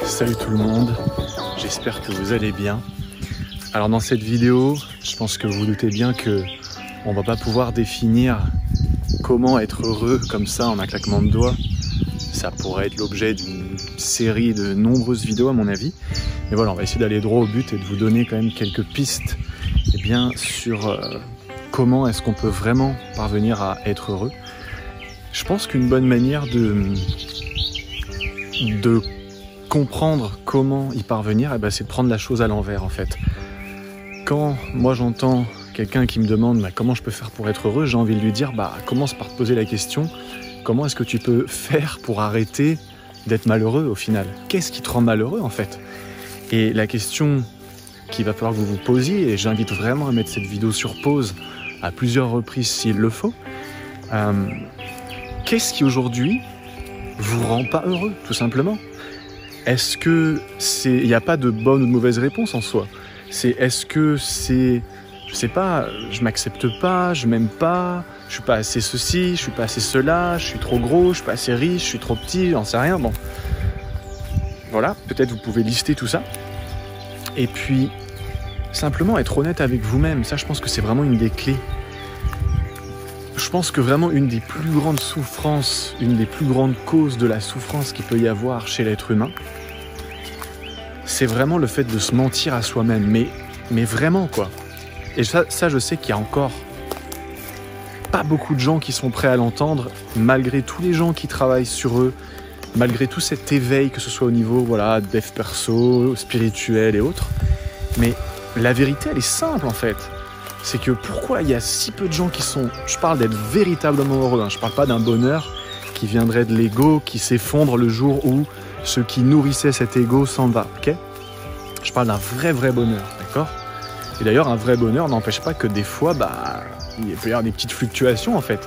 Salut tout le monde, j'espère que vous allez bien. Alors dans cette vidéo, je pense que vous vous doutez bien que on va pas pouvoir définir comment être heureux comme ça en un claquement de doigts. Ça pourrait être l'objet d'une série de nombreuses vidéos à mon avis. Mais voilà, on va essayer d'aller droit au but et de vous donner quand même quelques pistes sur comment est-ce qu'on peut vraiment parvenir à être heureux. Je pense qu'une bonne manière de comprendre comment y parvenir, c'est de prendre la chose à l'envers en fait. Quand moi j'entends quelqu'un qui me demande comment je peux faire pour être heureux, j'ai envie de lui dire commence par te poser la question, comment est-ce que tu peux faire pour arrêter d'être malheureux au final? Qu'est-ce qui te rend malheureux en fait? Et la question qu'il va falloir que vous vous posiez, et j'invite vraiment à mettre cette vidéo sur pause à plusieurs reprises s'il le faut, qu'est-ce qui aujourd'hui vous rend pas heureux tout simplement? Est-ce que il n'y a pas de bonne ou de mauvaise réponse en soi? Est-ce que c'est, je sais pas, je m'accepte pas, je m'aime pas, je suis pas assez ceci, je suis pas assez cela, je suis trop gros, je suis pas assez riche, je suis trop petit, j'en sais rien. Bon, voilà, peut-être vous pouvez lister tout ça. Et puis, simplement être honnête avec vous-même, ça je pense que c'est vraiment une des clés. Je pense que vraiment une des plus grandes souffrances, une des plus grandes causes de la souffrance qu'il peut y avoir chez l'être humain, c'est vraiment le fait de se mentir à soi-même, mais vraiment quoi. Et ça je sais qu'il y a encore pas beaucoup de gens qui sont prêts à l'entendre, malgré tous les gens qui travaillent sur eux, malgré tout cet éveil, que ce soit au niveau dev perso, spirituel et autres. Mais la vérité elle est simple en fait. C'est que pourquoi il y a si peu de gens qui sont... Je parle d'être véritablement heureux, je parle pas d'un bonheur qui viendrait de l'ego, qui s'effondre le jour où ce qui nourrissait cet ego s'en va, ok? Je parle d'un vrai bonheur, d'accord? Et d'ailleurs, un vrai bonheur n'empêche pas que des fois, il peut y avoir des petites fluctuations en fait,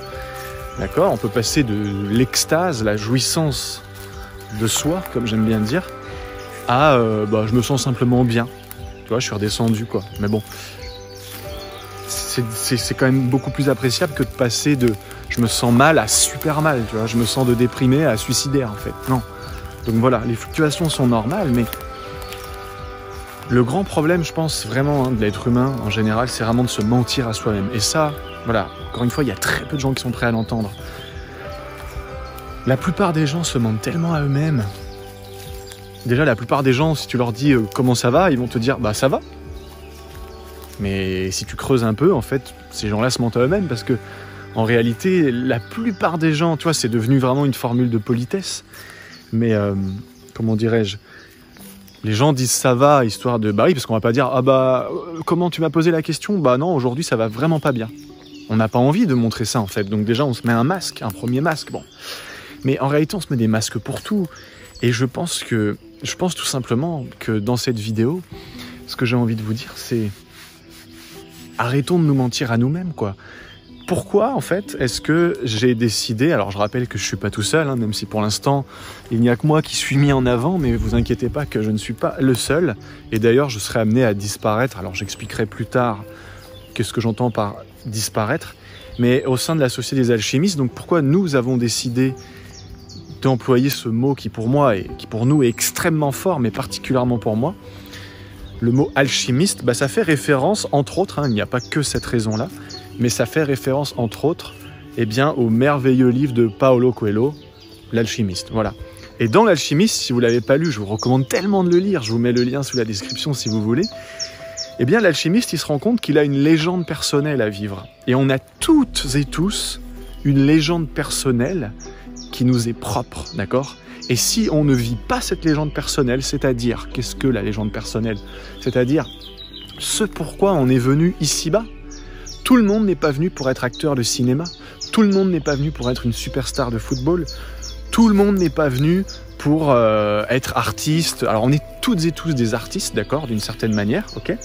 d'accord? On peut passer de l'extase, la jouissance de soi, comme j'aime bien dire, à je me sens simplement bien, tu vois, je suis redescendu quoi, mais bon... C'est quand même beaucoup plus appréciable que de passer de je me sens mal à super mal, tu vois, je me sens de déprimé à suicidaire en fait. Non. Donc voilà, les fluctuations sont normales, mais le grand problème, je pense vraiment de l'être humain en général, c'est vraiment de se mentir à soi-même. Et ça, voilà, encore une fois, il y a très peu de gens qui sont prêts à l'entendre. La plupart des gens se mentent tellement à eux-mêmes. Déjà, la plupart des gens, si tu leur dis comment ça va, ils vont te dire ça va. Mais si tu creuses un peu, en fait, ces gens-là se mentent à eux-mêmes parce que, en réalité, la plupart des gens, tu vois, c'est devenu vraiment une formule de politesse. Mais, comment dirais-je, les gens disent ça va, histoire de, oui, parce qu'on va pas dire, comment tu m'as posé la question? Non, aujourd'hui, ça va vraiment pas bien. On n'a pas envie de montrer ça, en fait. Donc déjà, on se met un masque, un premier masque, bon. Mais en réalité, on se met des masques pour tout. Et je pense tout simplement que dans cette vidéo, ce que j'ai envie de vous dire, c'est arrêtons de nous mentir à nous-mêmes, quoi. Pourquoi, en fait, est-ce que j'ai décidé... Alors, je rappelle que je suis pas tout seul, même si pour l'instant, il n'y a que moi qui suis mis en avant, mais vous inquiétez pas que je ne suis pas le seul. Et d'ailleurs, je serai amené à disparaître. Alors, j'expliquerai plus tard qu'est-ce que j'entends par disparaître. Mais au sein de la Société des alchimistes, donc pourquoi nous avons décidé d'employer ce mot qui, pour moi, et qui pour nous est extrêmement fort, mais particulièrement pour moi. Le mot alchimiste, ça fait référence, entre autres, il n'y a pas que cette raison-là, mais ça fait référence, entre autres, au merveilleux livre de Paulo Coelho, L'Alchimiste. Voilà. Et dans L'Alchimiste, si vous ne l'avez pas lu, je vous recommande tellement de le lire, je vous mets le lien sous la description si vous voulez. L'alchimiste, il se rend compte qu'il a une légende personnelle à vivre. Et on a toutes et tous une légende personnelle qui nous est propre, d'accord ? Et si on ne vit pas cette légende personnelle, c'est-à-dire, qu'est-ce que la légende personnelle? C'est-à-dire, ce pourquoi on est venu ici-bas. Tout le monde n'est pas venu pour être acteur de cinéma. Tout le monde n'est pas venu pour être une superstar de football. Tout le monde n'est pas venu pour être artiste. Alors, on est toutes et tous des artistes, d'accord, d'une certaine manière, ok?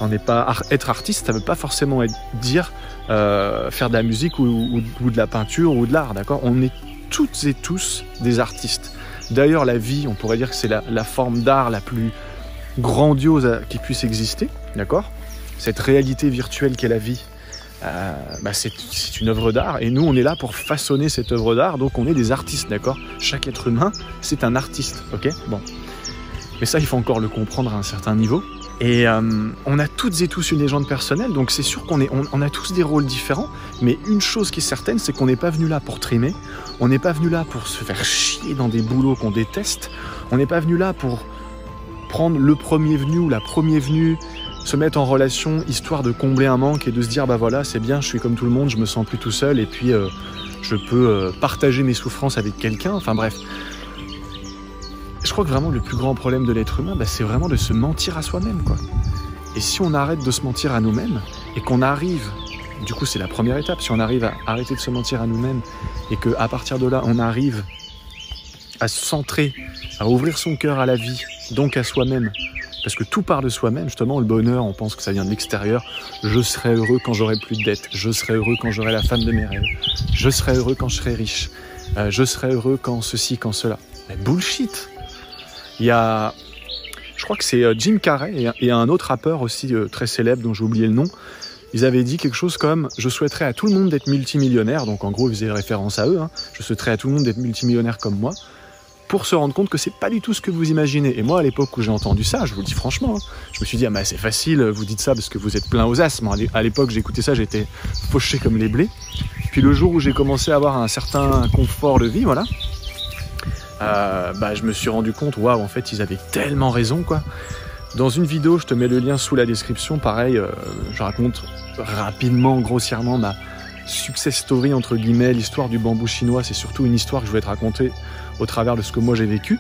On n'est pas... Être artiste, ça ne veut pas forcément dire faire de la musique ou de la peinture ou de l'art, d'accord? On est toutes et tous des artistes. D'ailleurs, la vie, on pourrait dire que c'est la forme d'art la plus grandiose qui puisse exister, d'accord? Cette réalité virtuelle qu'est la vie, c'est une œuvre d'art, et nous, on est là pour façonner cette œuvre d'art, donc on est des artistes, d'accord? Chaque être humain, c'est un artiste, ok? Bon. Mais ça, il faut encore le comprendre à un certain niveau. Et on a toutes et tous une légende personnelle, donc c'est sûr on a tous des rôles différents, mais une chose qui est certaine, c'est qu'on n'est pas venu là pour trimer, on n'est pas venu là pour se faire chier dans des boulots qu'on déteste, on n'est pas venu là pour prendre le premier venu ou la première venue, se mettre en relation histoire de combler un manque et de se dire bah voilà, c'est bien, je suis comme tout le monde, je me sens plus tout seul et puis je peux partager mes souffrances avec quelqu'un, enfin bref. Je crois que vraiment le plus grand problème de l'être humain, c'est vraiment de se mentir à soi-même, quoi. Et si on arrête de se mentir à nous-mêmes et qu'on arrive, du coup c'est la première étape, si on arrive à arrêter de se mentir à nous-mêmes et qu'à partir de là on arrive à se centrer, à ouvrir son cœur à la vie, donc à soi-même, parce que tout part de soi-même, justement le bonheur, on pense que ça vient de l'extérieur, je serai heureux quand j'aurai plus de dettes, je serai heureux quand j'aurai la femme de mes rêves, je serai heureux quand je serai riche, je serai heureux quand ceci, quand cela. Mais bullshit. Il y a, je crois que c'est Jim Carrey et un autre rappeur aussi très célèbre dont j'ai oublié le nom. Ils avaient dit quelque chose comme « Je souhaiterais à tout le monde d'être multimillionnaire », donc en gros ils faisaient référence à eux, hein. « Je souhaiterais à tout le monde d'être multimillionnaire comme moi », pour se rendre compte que c'est pas du tout ce que vous imaginez. Et moi à l'époque où j'ai entendu ça, je vous le dis franchement, hein, je me suis dit « Ah mais c'est facile, vous dites ça parce que vous êtes plein aux as ». Moi, à l'époque j'écoutais ça, j'étais fauché comme les blés. Puis le jour où j'ai commencé à avoir un certain confort de vie, voilà, je me suis rendu compte, waouh, en fait, ils avaient tellement raison, quoi. Dans une vidéo, je te mets le lien sous la description, pareil, je raconte rapidement, grossièrement, ma success story, entre guillemets, l'histoire du bambou chinois, c'est surtout une histoire que je vais te raconter au travers de ce que moi j'ai vécu.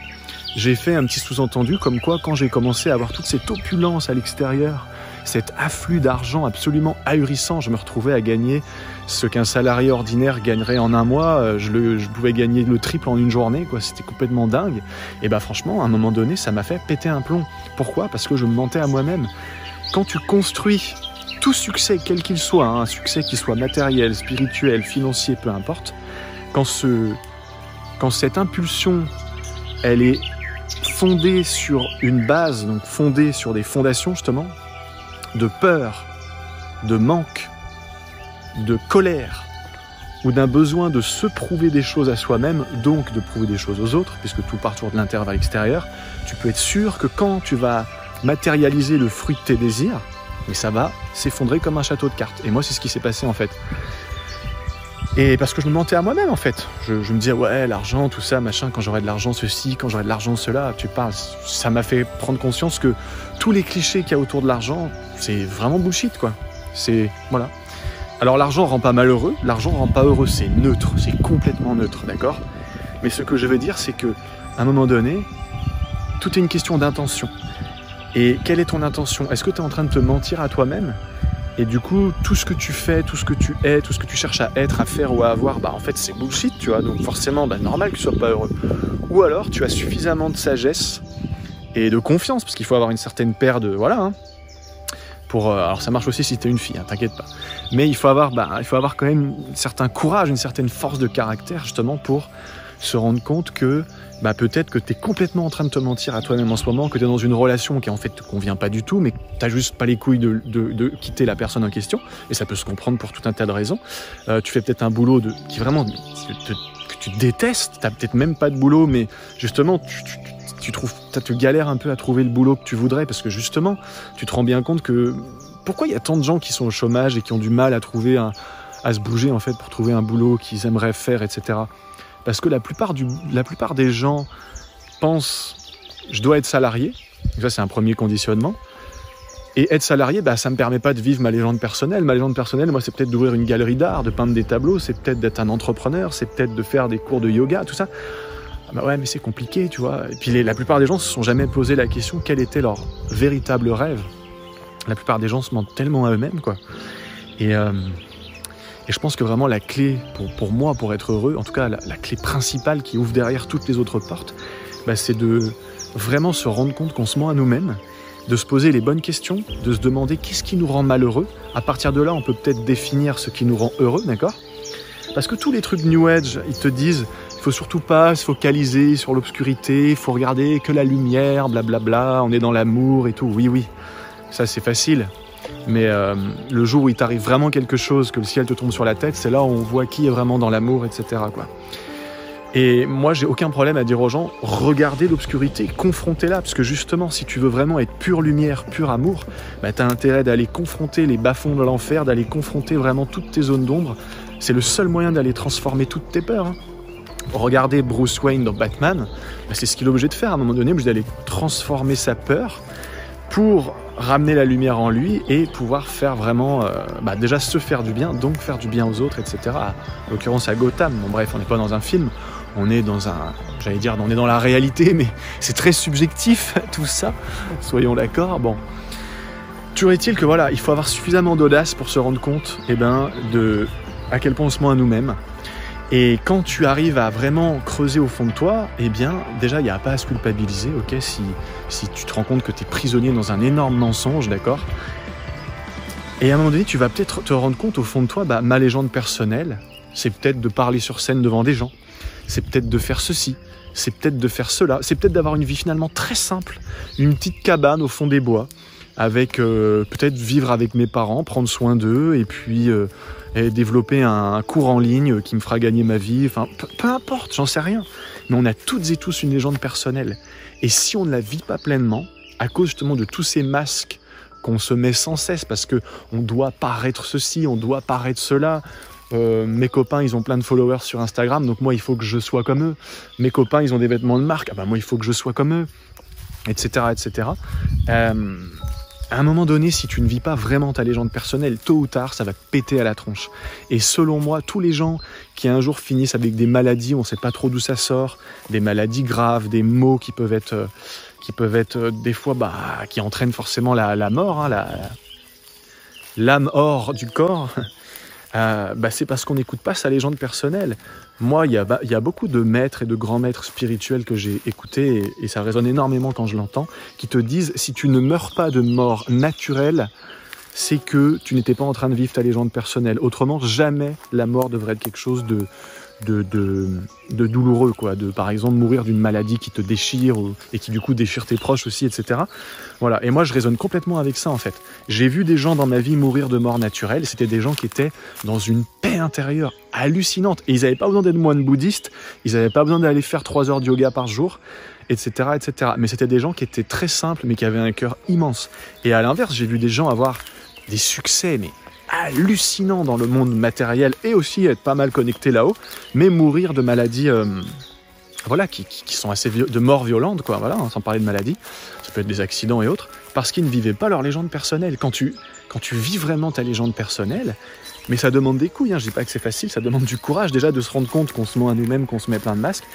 J'ai fait un petit sous-entendu, comme quoi, quand j'ai commencé à avoir toute cette opulence à l'extérieur, cet afflux d'argent absolument ahurissant, je me retrouvais à gagner ce qu'un salarié ordinaire gagnerait en un mois, je pouvais gagner le triple en une journée, quoi. C'était complètement dingue. Et franchement, à un moment donné, ça m'a fait péter un plomb. Pourquoi ? Parce que je me mentais à moi-même. Quand tu construis tout succès, quel qu'il soit, hein, un succès qui soit matériel, spirituel, financier, peu importe, quand cette impulsion, elle est fondée sur une base, donc fondée sur des fondations justement, de peur, de manque, de colère ou d'un besoin de se prouver des choses à soi-même, donc de prouver des choses aux autres, puisque tout part toujours de l'intérieur à l'extérieur, tu peux être sûr que quand tu vas matérialiser le fruit de tes désirs, mais ça va s'effondrer comme un château de cartes. Et moi, c'est ce qui s'est passé en fait. Et parce que je me mentais à moi-même en fait. Je me disais, ouais, l'argent, tout ça, machin, quand j'aurai de l'argent, ceci, quand j'aurai de l'argent, cela, tu parles. Ça m'a fait prendre conscience que tous les clichés qu'il y a autour de l'argent, c'est vraiment bullshit, quoi. C'est, voilà. Alors l'argent rend pas malheureux, l'argent rend pas heureux, c'est neutre, c'est complètement neutre, d'accord ? Mais ce que je veux dire, c'est que à un moment donné, tout est une question d'intention. Et quelle est ton intention ? Est-ce que tu es en train de te mentir à toi-même ? Et du coup, tout ce que tu fais, tout ce que tu es, tout ce que tu cherches à être, à faire ou à avoir, en fait, c'est bullshit, tu vois. Donc forcément, normal que tu sois pas heureux. Ou alors, tu as suffisamment de sagesse et de confiance, parce qu'il faut avoir une certaine paire de... Voilà, hein. Alors ça marche aussi si t'es une fille, hein, t'inquiète pas. Mais il faut avoir quand même un certain courage, une certaine force de caractère, justement, pour se rendre compte que peut-être que t'es complètement en train de te mentir à toi-même en ce moment, que t'es dans une relation qui en fait te convient pas du tout, mais t'as juste pas les couilles de quitter la personne en question, et ça peut se comprendre pour tout un tas de raisons. Tu fais peut-être un boulot qui vraiment que tu détestes, t'as peut-être même pas de boulot, mais justement tu galères un peu à trouver le boulot que tu voudrais, parce que justement tu te rends bien compte que pourquoi il y a tant de gens qui sont au chômage et qui ont du mal à se bouger en fait pour trouver un boulot qu'ils aimeraient faire, etc. Parce que la plupart des gens pensent « je dois être salarié », ça c'est un premier conditionnement, et être salarié, ça me permet pas de vivre ma légende personnelle. Ma légende personnelle, moi, c'est peut-être d'ouvrir une galerie d'art, de peindre des tableaux, c'est peut-être d'être un entrepreneur, c'est peut-être de faire des cours de yoga, tout ça. Ouais, mais c'est compliqué, tu vois. Et puis la plupart des gens se sont jamais posé la question quel était leur véritable rêve. La plupart des gens se mentent tellement à eux-mêmes, quoi. Et je pense que vraiment la clé pour moi, pour être heureux, en tout cas la clé principale qui ouvre derrière toutes les autres portes, c'est de vraiment se rendre compte qu'on se ment à nous-mêmes, de se poser les bonnes questions, de se demander qu'est-ce qui nous rend malheureux. À partir de là, on peut peut-être définir ce qui nous rend heureux, d'accord ? Parce que tous les trucs New Age, ils te disent il faut surtout pas se focaliser sur l'obscurité, il faut regarder que la lumière, blablabla, on est dans l'amour et tout. Oui, ça c'est facile. Mais le jour où il t'arrive vraiment quelque chose, que le ciel te tombe sur la tête, c'est là où on voit qui est vraiment dans l'amour, etc., quoi. Et moi, j'ai aucun problème à dire aux gens, regardez l'obscurité, confrontez-la, parce que justement, si tu veux vraiment être pure lumière, pur amour, bah, tu as intérêt d'aller confronter les bas-fonds de l'enfer, d'aller confronter vraiment toutes tes zones d'ombre. C'est le seul moyen d'aller transformer toutes tes peurs. Hein. Regardez Bruce Wayne dans Batman, bah, c'est ce qu'il est obligé de faire à un moment donné, obligé d'aller transformer sa peur pour ramener la lumière en lui et pouvoir faire vraiment, déjà se faire du bien, donc faire du bien aux autres, etc. En l'occurrence à Gotham, bon bref, on n'est pas dans un film, on est dans on est dans la réalité, mais c'est très subjectif tout ça, soyons d'accord. Bon, toujours est-il que voilà, il faut avoir suffisamment d'audace pour se rendre compte, de à quel point on se ment à nous-mêmes. Et quand tu arrives à vraiment creuser au fond de toi, déjà, il n'y a pas à se culpabiliser, ok, si tu te rends compte que tu es prisonnier dans un énorme mensonge, d'accord. Et à un moment donné, tu vas peut-être te rendre compte au fond de toi, ma légende personnelle, c'est peut-être de parler sur scène devant des gens, c'est peut-être de faire ceci, c'est peut-être de faire cela, c'est peut-être d'avoir une vie finalement très simple, une petite cabane au fond des bois, avec peut-être vivre avec mes parents, prendre soin d'eux, et puis et développer un cours en ligne qui me fera gagner ma vie, enfin peu importe, j'en sais rien. Mais on a toutes et tous une légende personnelle. Et si on ne la vit pas pleinement, à cause justement de tous ces masques qu'on se met sans cesse, parce que on doit paraître ceci, on doit paraître cela. Mes copains, ils ont plein de followers sur Instagram, donc moi, il faut que je sois comme eux. Mes copains, ils ont des vêtements de marque, moi, il faut que je sois comme eux, etc., etc. À un moment donné, si tu ne vis pas vraiment ta légende personnelle, tôt ou tard, ça va te péter à la tronche. Et selon moi, tous les gens qui un jour finissent avec des maladies, on ne sait pas trop d'où ça sort, des maladies graves, des maux qui peuvent être des fois, qui entraînent forcément la mort, hein, l'âme hors du corps. C'est parce qu'on n'écoute pas sa légende personnelle. Moi, il y a beaucoup de maîtres et de grands maîtres spirituels que j'ai écoutés, et ça résonne énormément quand je l'entends, qui te disent, si tu ne meurs pas de mort naturelle, c'est que tu n'étais pas en train de vivre ta légende personnelle. Autrement, jamais la mort devrait être quelque chose de douloureux, quoi. Par exemple, mourir d'une maladie qui te déchire et qui du coup déchire tes proches aussi, etc. Voilà. Et moi, je raisonne complètement avec ça, en fait. J'ai vu des gens dans ma vie mourir de mort naturelle. C'était des gens qui étaient dans une paix intérieure hallucinante. Et ils n'avaient pas besoin d'être moines bouddhistes. Ils n'avaient pas besoin d'aller faire 3 heures de yoga par jour, etc., etc. Mais c'était des gens qui étaient très simples, mais qui avaient un cœur immense. Et à l'inverse, j'ai vu des gens avoir des succès, mais hallucinant dans le monde matériel, et aussi être pas mal connecté là-haut, mais mourir de maladies qui sont assez de morts violentes, quoi, voilà, sans parler de maladies, ça peut être des accidents et autres, parce qu'ils ne vivaient pas leur légende personnelle. Quand tu vis vraiment ta légende personnelle, mais ça demande des couilles, hein, je dis pas que c'est facile, ça demande du courage déjà de se rendre compte qu'on se ment à nous-mêmes, qu'on se met plein de masques,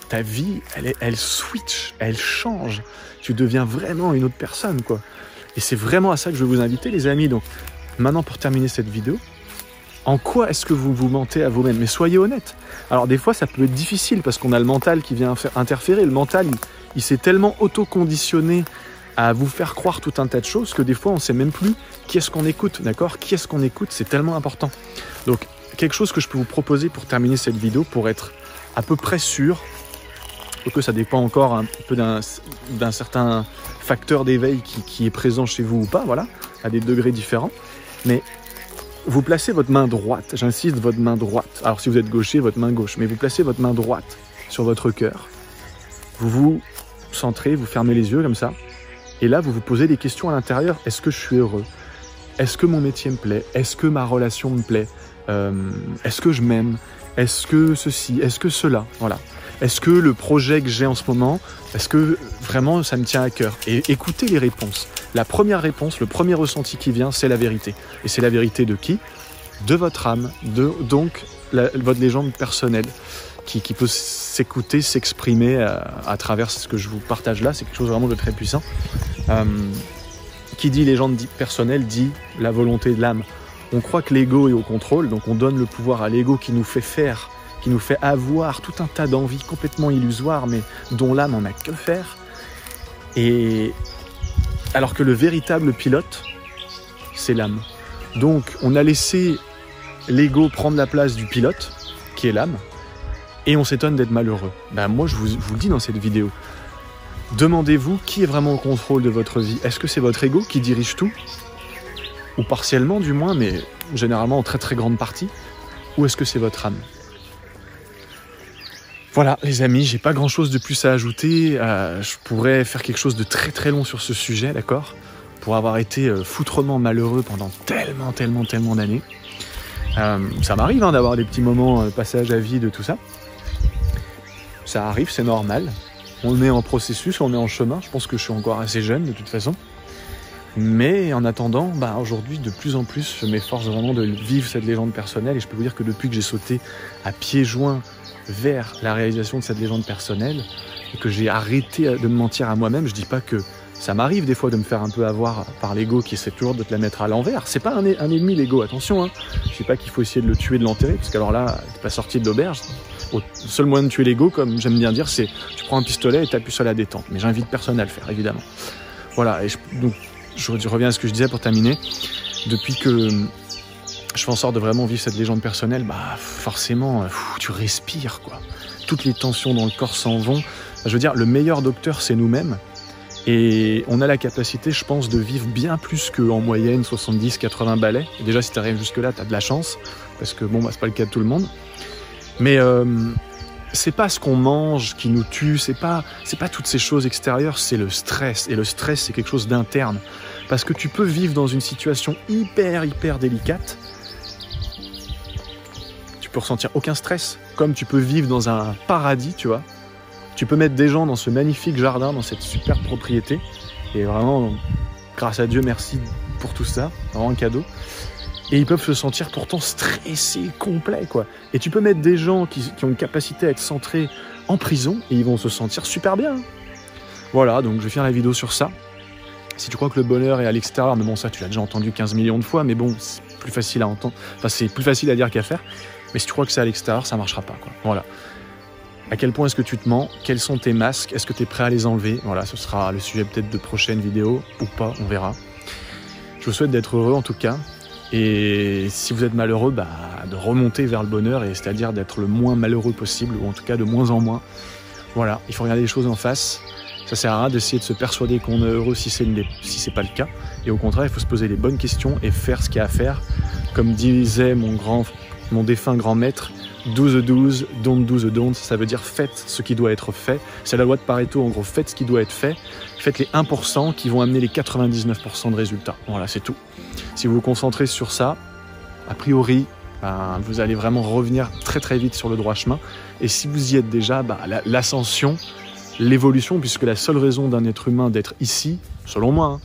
ta vie, elle switch, elle change, tu deviens vraiment une autre personne, quoi. Et c'est vraiment à ça que je veux vous inviter, les amis. Donc maintenant, pour terminer cette vidéo, en quoi est-ce que vous vous mentez à vous-même? Mais soyez honnêtes. Alors des fois, ça peut être difficile parce qu'on a le mental qui vient interférer. Le mental, il s'est tellement auto-conditionné à vous faire croire tout un tas de choses que des fois, on ne sait même plus qui est-ce qu'on écoute, d'accord? Qui est-ce qu'on écoute? C'est tellement important. Donc, quelque chose que je peux vous proposer pour terminer cette vidéo, pour être à peu près sûr, que ça dépend encore un peu d'un certain facteur d'éveil qui est présent chez vous ou pas, voilà, à des degrés différents. Mais vous placez votre main droite, j'insiste, votre main droite. Alors si vous êtes gaucher, votre main gauche, mais vous placez votre main droite sur votre cœur. Vous vous centrez, vous fermez les yeux comme ça. Et là, vous vous posez des questions à l'intérieur. Est-ce que je suis heureux? Est-ce que mon métier me plaît? Est-ce que ma relation me plaît? Est-ce que je m'aime? Est-ce que ceci? Est-ce que cela? Voilà. Est-ce que le projet que j'ai en ce moment, est-ce que vraiment ça me tient à cœur? Et écoutez les réponses. La première réponse, le premier ressenti qui vient, c'est la vérité. Et c'est la vérité de qui? De votre âme, donc votre légende personnelle, qui peut s'écouter, s'exprimer à travers ce que je vous partage là. C'est quelque chose vraiment de très puissant. Qui dit légende personnelle dit la volonté de l'âme. On croit que l'ego est au contrôle, donc on donne le pouvoir à l'ego qui nous fait faire, qui nous fait avoir tout un tas d'envies complètement illusoires, mais dont l'âme en a que faire. Et alors que le véritable pilote, c'est l'âme. Donc on a laissé l'ego prendre la place du pilote, qui est l'âme, et on s'étonne d'être malheureux. Moi je vous le dis dans cette vidéo. Demandez-vous qui est vraiment au contrôle de votre vie. Est-ce que c'est votre ego qui dirige tout? Ou partiellement du moins, mais généralement en très très grande partie. Ou est-ce que c'est votre âme? Voilà les amis, j'ai pas grand chose de plus à ajouter, je pourrais faire quelque chose de très très long sur ce sujet, d'accord ? Pour avoir été foutrement malheureux pendant tellement d'années. Ça m'arrive d'avoir des petits moments passage à vide, tout ça. Ça arrive, c'est normal. On est en processus, on est en chemin. Je pense que je suis encore assez jeune de toute façon. Mais en attendant, aujourd'hui, de plus en plus, je m'efforce vraiment de vivre cette légende personnelle. Et je peux vous dire que depuis que j'ai sauté à pieds joints vers la réalisation de cette légende personnelle, et que j'ai arrêté de me mentir à moi-même, je dis pas que ça m'arrive des fois de me faire un peu avoir par l'ego qui essaie toujours de te la mettre à l'envers. C'est pas un ennemi l'ego, attention. Je sais pas qu'il faut essayer de le tuer, de l'enterrer, parce qu'alors là, t'es pas sorti de l'auberge. Le seul moyen de tuer l'ego, comme j'aime bien dire, c'est tu prends un pistolet et t'appuies sur la détente. Mais j'invite personne à le faire, évidemment. Voilà, et donc je reviens à ce que je disais pour terminer. Depuis que je fais en sorte de vraiment vivre cette légende personnelle, forcément, tu respires, quoi. Toutes les tensions dans le corps s'en vont. Je veux dire, le meilleur docteur, c'est nous-mêmes. Et on a la capacité, je pense, de vivre bien plus qu'en moyenne 70-80 balais. Et déjà, si tu arrives jusque-là, tu as de la chance, parce que c'est pas le cas de tout le monde. Mais c'est pas ce qu'on mange qui nous tue, c'est pas toutes ces choses extérieures, c'est le stress. Et le stress, c'est quelque chose d'interne. Parce que tu peux vivre dans une situation hyper délicate, tu peux ressentir aucun stress, comme tu peux vivre dans un paradis, tu vois. Tu peux mettre des gens dans ce magnifique jardin, dans cette super propriété. Et vraiment, grâce à Dieu, merci pour tout ça. Vraiment un cadeau. Et ils peuvent se sentir pourtant stressés, complets, quoi. Et tu peux mettre des gens qui ont une capacité à être centrés en prison et ils vont se sentir super bien. Voilà, donc je vais faire la vidéo sur ça. Si tu crois que le bonheur est à l'extérieur, mais bon, ça, tu l'as déjà entendu 15 millions de fois, mais bon, c'est plus facile à entendre. Enfin, c'est plus facile à dire qu'à faire. Mais si tu crois que c'est à l'extérieur, ça marchera pas, quoi. Voilà. À quel point est-ce que tu te mens? Quels sont tes masques? Est-ce que tu es prêt à les enlever? Voilà, ce sera le sujet peut-être de prochaines vidéos, ou pas, on verra. Je vous souhaite d'être heureux en tout cas. Et si vous êtes malheureux, de remonter vers le bonheur, et c'est-à-dire d'être le moins malheureux possible, ou en tout cas de moins en moins. Voilà, il faut regarder les choses en face. Ça sert à rien d'essayer de se persuader qu'on est heureux si c'est pas le cas. Et au contraire, il faut se poser les bonnes questions et faire ce qu'il y a à faire. Comme disait mon défunt grand maître, do the do's, don't do the don'ts, ça veut dire faites ce qui doit être fait. C'est la loi de Pareto, en gros, faites ce qui doit être fait. Faites les 1% qui vont amener les 99% de résultats. Voilà, c'est tout. Si vous vous concentrez sur ça, a priori, vous allez vraiment revenir très vite sur le droit chemin. Et si vous y êtes déjà, l'ascension, l'évolution, puisque la seule raison d'un être humain d'être ici, selon moi,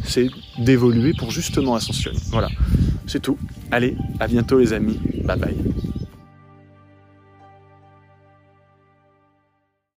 c'est d'évoluer pour justement ascensionner. Voilà, c'est tout. Allez, à bientôt les amis. Bye bye.